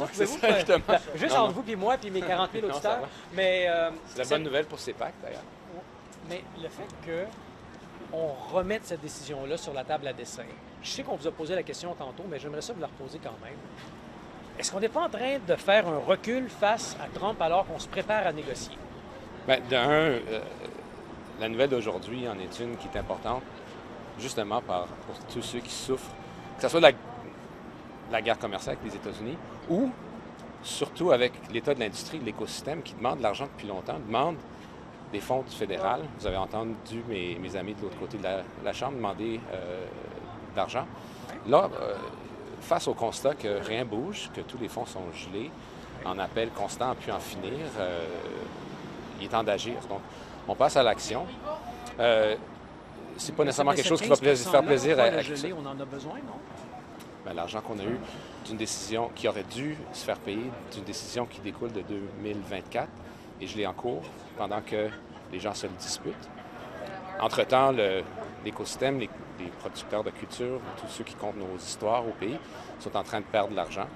Ouais, c'est ça, justement. Juste entre vous et moi puis mes 40 000 auditeurs. Mais c'est la bonne nouvelle pour CEPAC, d'ailleurs. Mais le fait qu'on remette cette décision-là sur la table à dessin, je sais qu'on vous a posé la question tantôt, mais j'aimerais ça vous la reposer quand même. Est-ce qu'on n'est pas en train de faire un recul face à Trump alors qu'on se prépare à négocier? Bien, la nouvelle d'aujourd'hui en est une qui est importante, justement pour tous ceux qui souffrent, que ce soit la guerre commerciale avec les États-Unis ou surtout avec l'état de l'industrie, de l'écosystème qui demande de l'argent depuis longtemps, demande des fonds du fédéral. Vous avez entendu mes amis de l'autre côté de la Chambre demander de l'argent. Là, face au constat que rien bouge, que tous les fonds sont gelés, en appel constant à pu en finir, il est temps d'agir. Donc, on passe à l'action. C'est pas nécessairement quelque chose qui va faire plaisir à qui. On en a besoin, non? Bien, l'argent qu'on a eu d'une décision qui aurait dû se faire payer, d'une décision qui découle de 2024, et je l'ai en cours pendant que les gens se le disputent. Entre-temps, l'écosystème, les producteurs de culture, tous ceux qui comptent nos histoires au pays, sont en train de perdre de l'argent.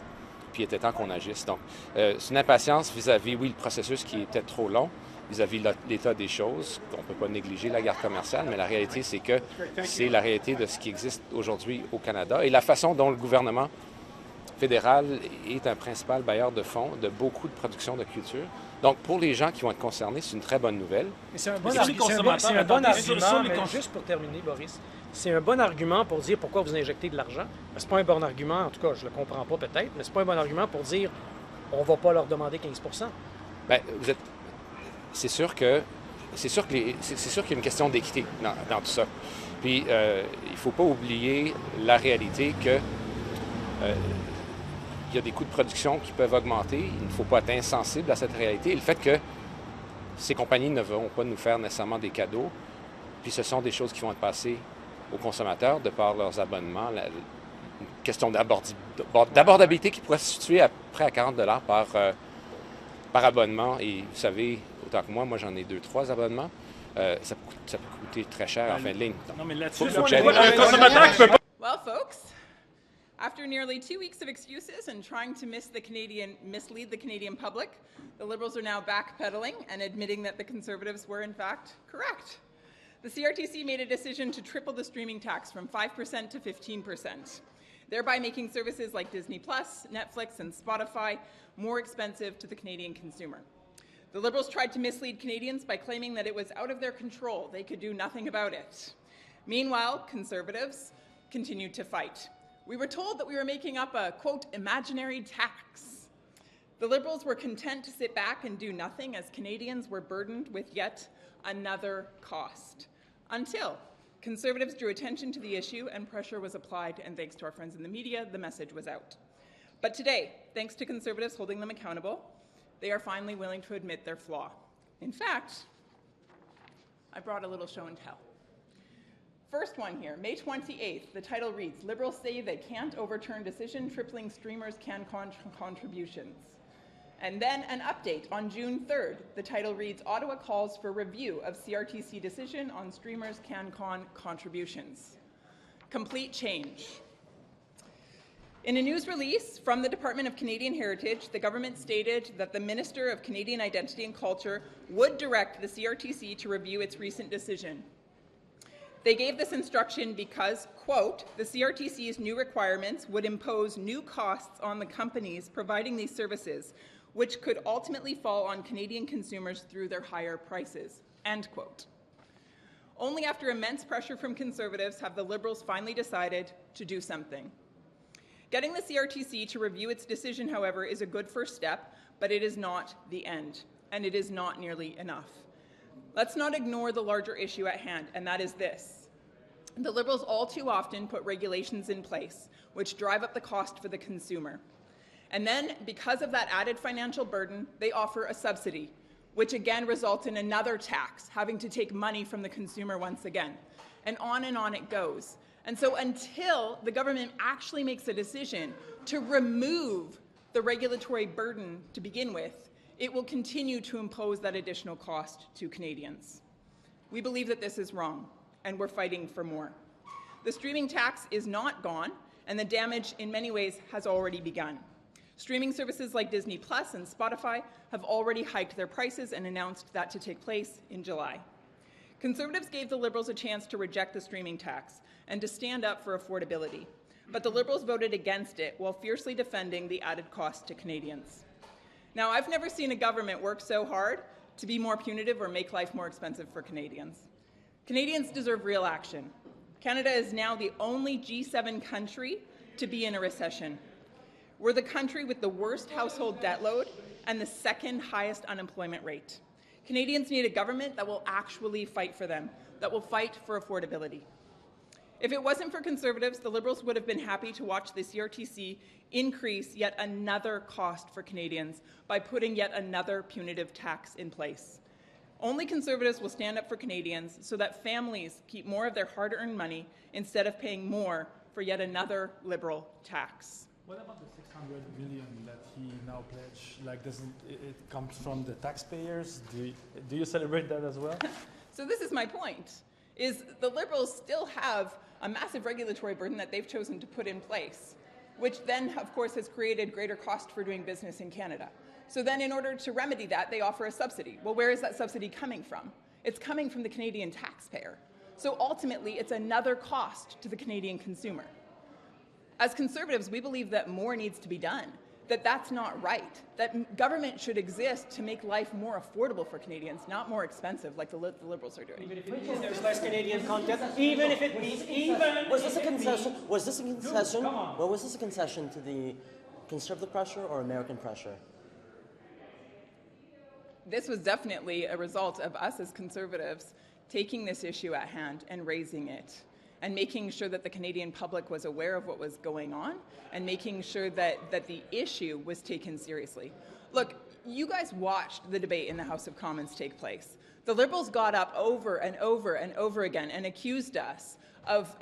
Puis il était temps qu'on agisse. Donc, c'est une impatience vis-à-vis, oui, le processus qui était trop long, vis-à-vis l'état des choses, qu'on ne peut pas négliger la guerre commerciale, mais la réalité, c'est que c'est la réalité de ce qui existe aujourd'hui au Canada et la façon dont le gouvernement fédéral est un principal bailleur de fonds de beaucoup de production de culture. Donc, pour les gens qui vont être concernés, c'est une très bonne nouvelle. C'est un bon argument, mais juste pour terminer, Boris, c'est un bon argument pour dire pourquoi vous injectez de l'argent. C'est pas un bon argument, en tout cas, je le comprends pas peut-être, mais c'est pas un bon argument pour dire on va pas leur demander 15 %. Bien, c'est sûr qu'il y a une question d'équité dans tout ça. Puis, il ne faut pas oublier la réalité que il y a des coûts de production qui peuvent augmenter. Il ne faut pas être insensible à cette réalité. Et le fait que ces compagnies ne vont pas nous faire nécessairement des cadeaux, puis ce sont des choses qui vont être passées aux consommateurs de par leurs abonnements. Une question d'abordabilité qui pourrait se situer à près à 40 $ par abonnement. Et vous savez, autant que moi j'en ai 2-3 abonnements. Ça peut coûter très cher en fin de ligne. Non, mais là-dessus, un consommateur qui peut pas... Well, folks, after nearly 2 weeks of excuses and trying to mislead the Canadian public, the Liberals are now backpedaling and admitting that the Conservatives were in fact correct. The CRTC made a decision to triple the streaming tax from 5% to 15%, thereby making services like Disney+, Netflix, and Spotify more expensive to the Canadian consumer. The Liberals tried to mislead Canadians by claiming that it was out of their control. They could do nothing about it. Meanwhile, Conservatives continued to fight. We were told that we were making up a, quote, imaginary tax. The Liberals were content to sit back and do nothing as Canadians were burdened with yet another cost. Until Conservatives drew attention to the issue and pressure was applied, and thanks to our friends in the media, the message was out. But today, thanks to Conservatives holding them accountable, they are finally willing to admit their flaw. In fact, I brought a little show and tell. First one here, May 28th, the title reads, Liberals say they can't overturn decision tripling streamers' CAN contributions. And then an update on June 3rd, the title reads, Ottawa calls for review of CRTC decision on streamers' CAN contributions. Complete change. In a news release from the Department of Canadian Heritage, the government stated that the Minister of Canadian Identity and Culture would direct the CRTC to review its recent decision. They gave this instruction because, quote, the CRTC's new requirements would impose new costs on the companies providing these services, which could ultimately fall on Canadian consumers through their higher prices, end quote. Only after immense pressure from Conservatives have the Liberals finally decided to do something. Getting the CRTC to review its decision, however, is a good first step, but it is not the end, and it is not nearly enough. Let's not ignore the larger issue at hand, and that is this. The Liberals all too often put regulations in place which drive up the cost for the consumer. And then, because of that added financial burden, they offer a subsidy, which again results in another tax, having to take money from the consumer once again. And on it goes. And so until the government actually makes a decision to remove the regulatory burden to begin with, it will continue to impose that additional cost to Canadians. We believe that this is wrong, and we're fighting for more. The streaming tax is not gone, and the damage in many ways has already begun. Streaming services like Disney Plus and Spotify have already hiked their prices and announced that to take place in July. Conservatives gave the Liberals a chance to reject the streaming tax and to stand up for affordability, but the Liberals voted against it while fiercely defending the added cost to Canadians. Now, I've never seen a government work so hard to be more punitive or make life more expensive for Canadians. Canadians deserve real action. Canada is now the only G7 country to be in a recession. We're the country with the worst household debt load and the second highest unemployment rate. Canadians need a government that will actually fight for them, that will fight for affordability. If it wasn't for Conservatives, the Liberals would have been happy to watch the CRTC increase yet another cost for Canadians by putting yet another punitive tax in place. Only Conservatives will stand up for Canadians so that families keep more of their hard-earned money instead of paying more for yet another Liberal tax. What about the 600 million that he now pledged? Like, doesn't it comes from the taxpayers? Do you celebrate that as well? So this is my point, is the Liberals still have a massive regulatory burden that they've chosen to put in place, which then, of course, has created greater cost for doing business in Canada. So then in order to remedy that, they offer a subsidy. Well, where is that subsidy coming from? It's coming from the Canadian taxpayer. So ultimately, it's another cost to the Canadian consumer. As Conservatives, we believe that more needs to be done, that that's not right, that government should exist to make life more affordable for Canadians, not more expensive like the Liberals are doing. Even if it means there's less Canadian content, even if it means, Was this a concession? Was this a concession? Well, was this a concession to the Conservative pressure or American pressure? This was definitely a result of us as Conservatives taking this issue at hand and raising it, and making sure that the Canadian public was aware of what was going on, and making sure that the issue was taken seriously. Look, you guys watched the debate in the House of Commons take place. The Liberals got up over and over and over again and accused us of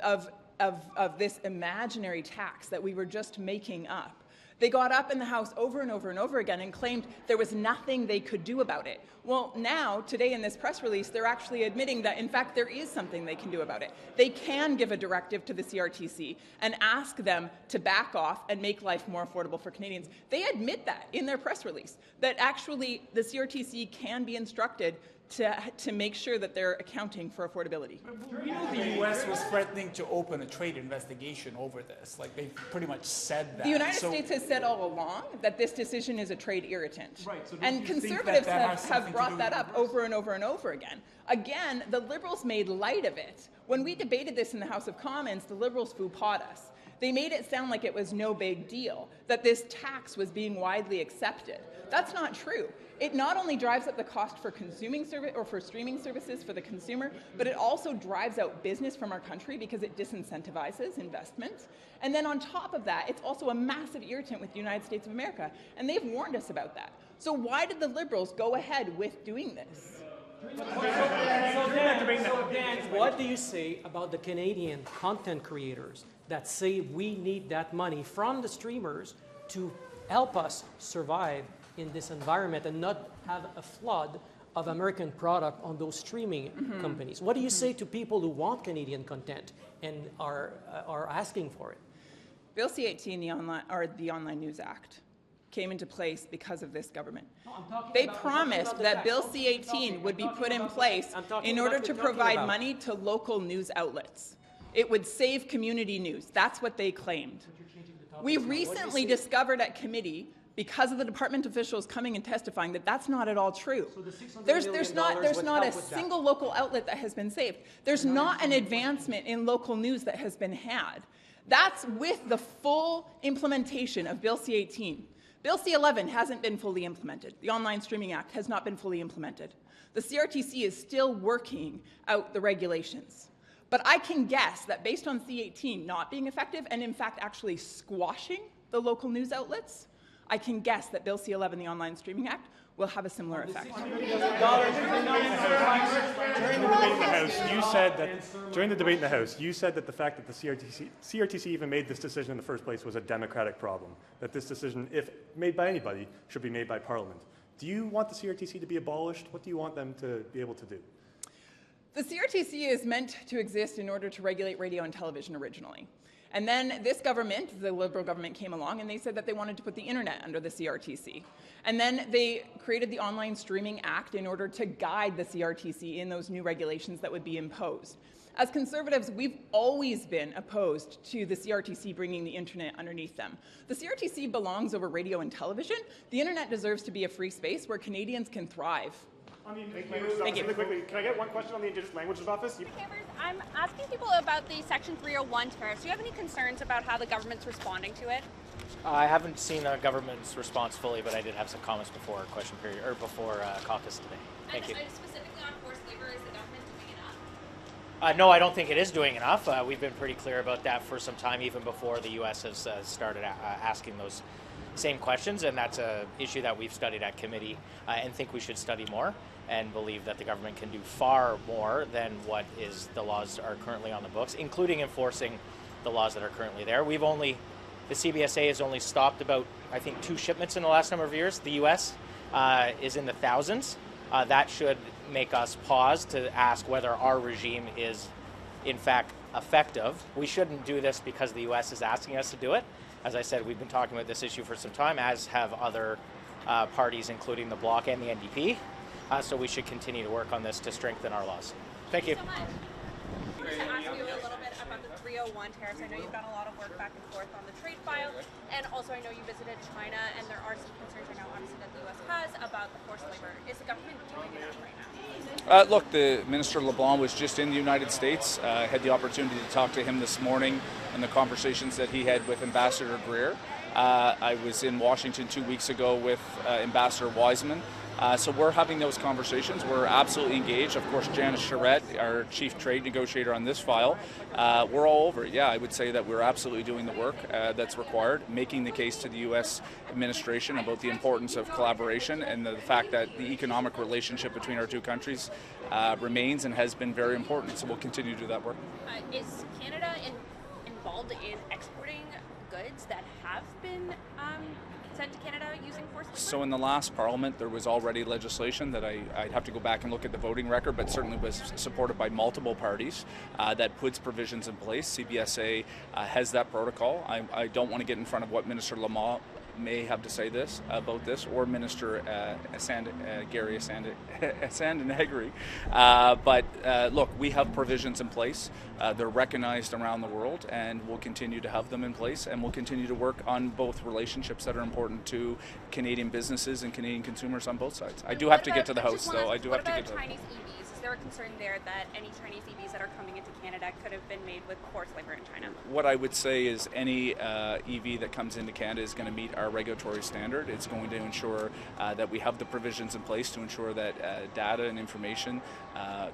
this imaginary tax that we were just making up. They got up in the House over and over and over again and claimed there was nothing they could do about it. Well, now, today in this press release, they're actually admitting that, in fact, there is something they can do about it. They can give a directive to the CRTC and ask them to back off and make life more affordable for Canadians. They admit that in their press release, that actually the CRTC can be instructed to make sure that they're accounting for affordability. You know, the U.S. was threatening to open a trade investigation over this. Like, they pretty much said that. The United States has said all along that this decision is a trade irritant. Right, so and Conservatives have brought that up over and over and over again. Again, the Liberals made light of it. When we debated this in the House of Commons, the Liberals faux-pas us. They made it sound like it was no big deal, that this tax was being widely accepted. That's not true. It not only drives up the cost for consuming service or for streaming services for the consumer, but it also drives out business from our country because it disincentivizes investment. And then on top of that, it's also a massive irritant with the United States of America. And they've warned us about that. So why did the Liberals go ahead with doing this? So Dan, what do you say about the Canadian content creators that say we need that money from the streamers to help us survive in this environment and not have a flood of American product on those streaming companies? What do you say to people who want Canadian content and are asking for it? Bill C-18, the Online News Act, came into place because of this government. They promised that Bill C-18 would be put in place in order to provide money to local news outlets. It would save community news. That's what they claimed. We recently discovered at committee, because of the department officials coming and testifying, that that's not at all true. So there's not a single local outlet that has been saved. There's not an advancement in local news that has been had. That's with the full implementation of Bill C-18. Bill C-11 hasn't been fully implemented. The Online Streaming Act has not been fully implemented. The CRTC is still working out the regulations. But I can guess that based on C-18 not being effective and in fact actually squashing the local news outlets, I can guess that Bill C-11, the Online Streaming Act, will have a similar effect. During the debate in the House, you said that the fact that the CRTC even made this decision in the first place was a democratic problem, that this decision, if made by anybody, should be made by Parliament. Do you want the CRTC to be abolished? What do you want them to be able to do? The CRTC is meant to exist in order to regulate radio and television originally. And then this government, the Liberal government, came along and they said that they wanted to put the internet under the CRTC. And then they created the Online Streaming Act in order to guide the CRTC in those new regulations that would be imposed. As Conservatives, we've always been opposed to the CRTC bringing the internet underneath them. The CRTC belongs over radio and television. The internet deserves to be a free space where Canadians can thrive. Thank you. Really quickly, can I get one question on the Indigenous Languages Office? I'm asking people about the Section 301 tariffs. Do you have any concerns about how the government's responding to it? I haven't seen the government's response fully, but I did have some comments before question period or before caucus today. Thank you. Specifically on forced labor, is the government doing enough? No, I don't think it is doing enough. We've been pretty clear about that for some time, even before the U.S. has started asking those same questions, and that's an issue that we've studied at committee and think we should study more, and believe that the government can do far more than what is the laws are currently on the books, including enforcing the laws that are currently there. The CBSA has only stopped about, I think, 2 shipments in the last number of years. The U.S. Is in the thousands. That should make us pause to ask whether our regime is, in fact, effective. We shouldn't do this because the U.S. is asking us to do it. As I said, we've been talking about this issue for some time, as have other parties, including the Bloc and the NDP. So we should continue to work on this to strengthen our laws. Thank you. So much. I wanted to ask you a little bit about the 301 tariffs. I know you've done a lot of work back and forth on the trade file, and also I know you visited China, and there are some concerns I know obviously that the U.S. has about the forced labor. Is the government doing enough right now? Look, the Minister LeBlanc was just in the United States. I had the opportunity to talk to him this morning and the conversations that he had with Ambassador Greer. I was in Washington 2 weeks ago with Ambassador Wiseman. So we're having those conversations. We're absolutely engaged. Of course, Janice Charette, our chief trade negotiator on this file, we're all over it. Yeah, I would say that we're absolutely doing the work that's required, making the case to the U.S. administration about the importance of collaboration and the fact that the economic relationship between our two countries remains and has been very important. So we'll continue to do that work. Is Canada involved in exporting goods that have been sent to Canada using forced labor? So in the last Parliament, there was already legislation that I'd have to go back and look at the voting record, but certainly was supported by multiple parties that puts provisions in place. CBSA has that protocol. I don't want to get in front of what Minister Lamont may have to say about this, or Minister Gary Sandinegri. But look, we have provisions in place. They're recognized around the world, and we'll continue to have them in place, and we'll continue to work on both relationships that are important to Canadian businesses and Canadian consumers on both sides. I do have to get to the House, though. I do have to get to the Chinese EVs? Is there a concern there that any Chinese EVs that are coming into Canada could have been made with forced labor in China? What I would say is any EV that comes into Canada is going to meet our regulatory standard. It's going to ensure that we have the provisions in place to ensure that data and information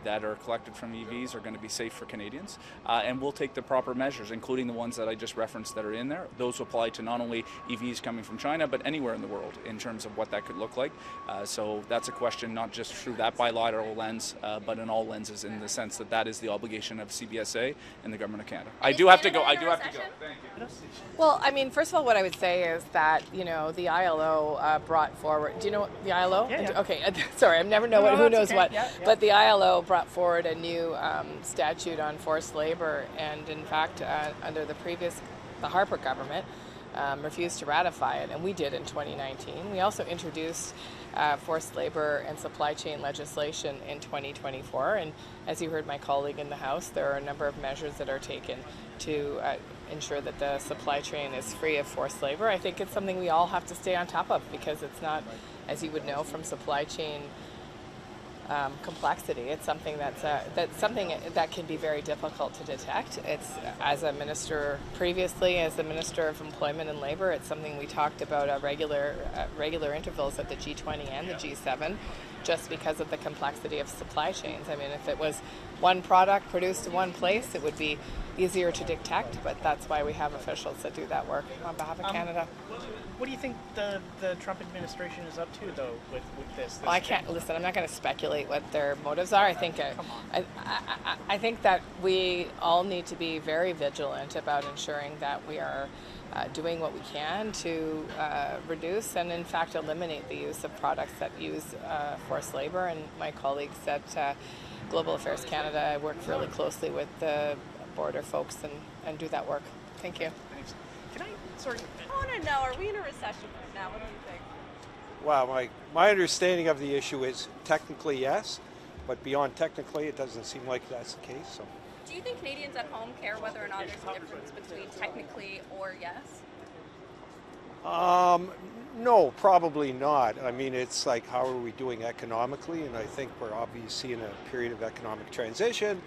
that are collected from EVs are going to be safe for Canadians. And we'll take the proper measures, including the ones that I just referenced that are in there. Those apply to not only EVs coming from China, but anywhere in the world in terms of what that could look like. So that's a question not just through that bilateral lens, but in all lenses, in the sense that that is the obligation of CBSA and the Government of Canada. I do have to go. Thank you. Well, I mean, first of all, what I would say is that, you know, the ILO brought forward, do you know the ILO? Yeah. Okay, sorry, I never know who knows okay. what. Yeah. But the ILO brought forward a new statute on forced labor, and in fact, under the Harper government, refused to ratify it, and we did in 2019. We also introduced forced labor and supply chain legislation in 2024, and as you heard my colleague in the House, there are a number of measures that are taken to ensure that the supply chain is free of forced labor. I think it's something we all have to stay on top of, because it's not, as you would know from supply chain complexity, it's something that's something that can be very difficult to detect. It's, as a minister previously, as the Minister of Employment and Labor, it's something we talked about at regular intervals at the G20 and the G7, just because of the complexity of supply chains. I mean, if it was one product produced in one place, it would be easier to detect, but that's why we have officials that do that work on behalf of Canada. What do you think the Trump administration is up to, though, with this? Well, I can't listen. I'm not going to speculate what their motives are. I think I think that we all need to be very vigilant about ensuring that we are doing what we can to reduce and, in fact, eliminate the use of products that use forced labor. And my colleagues at Global Affairs Canada, I work really closely with the border folks and do that work. Thank you. Thanks. Can I, sorry, I want to know, are we in a recession right now? What do you think? Well, my understanding of the issue is technically yes, but beyond technically, it doesn't seem like that's the case. So, do you think Canadians at home care whether or not there's a difference between technically or yes? no, probably not. I mean, it's like, how are we doing economically? And I think we're obviously in a period of economic transition.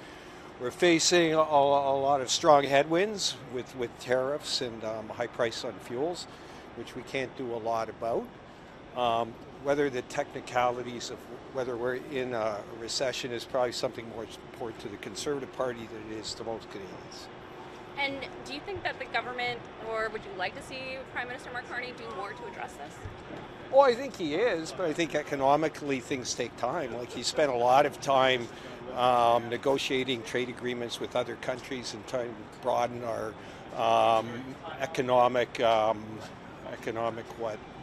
We're facing a lot of strong headwinds with tariffs and high price on fuels, which we can't do a lot about. Whether the technicalities of whether we're in a recession is probably something more important to the Conservative Party than it is to most Canadians. And do you think that the government, or would you like to see Prime Minister Mark Carney do more to address this? Oh, I think he is, but I think economically things take time. Like, he spent a lot of time negotiating trade agreements with other countries and trying to broaden our economic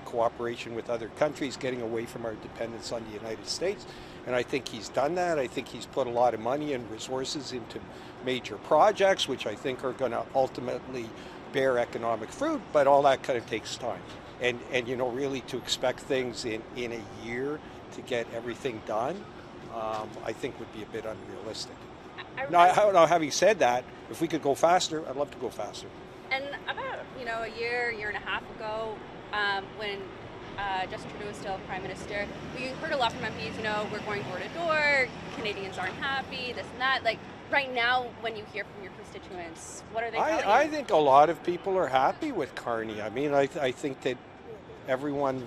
cooperation with other countries, getting away from our dependence on the United States. And I think he's done that. I think he's put a lot of money and resources into major projects, which I think are going to ultimately bear economic fruit, but all that kind of takes time. And you know, really to expect things in a year to get everything done, I think would be a bit unrealistic. Now, having said that, if we could go faster, I'd love to go faster. And about, a year and a half ago, when Justin Trudeau was still Prime Minister, we heard a lot from MPs, we're going door to door, Canadians aren't happy, this and that. Like, right now, when you hear from your constituents, what are they telling you? I think a lot of people are happy with Carney. I mean, I think that everyone,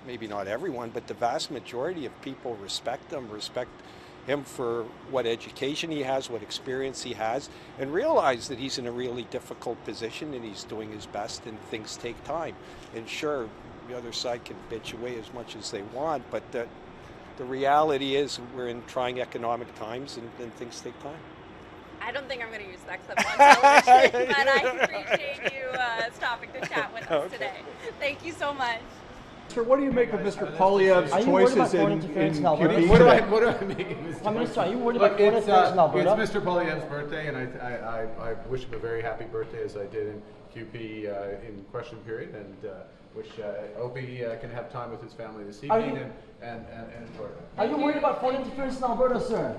maybe not everyone, but the vast majority of people respect him for what education he has, what experience he has, and realize that he's in a really difficult position and he's doing his best and things take time. And sure, the other side can bitch away as much as they want, but the reality is we're in trying economic times and things take time. I don't think I'm going to use that clip on television, but I appreciate you stopping to chat with us today. Thank you so much. Sir, what do you make of Mr. Poilievre's choices in QP? What do I make of Mr. Prime Minister, are you worried about foreign interference in Alberta? It's Mr. Poilievre's birthday, and I wish him a very happy birthday, as I did in QP in question period, and wish Obi can have time with his family this evening and enjoy it. Are you worried about foreign interference in Alberta, sir?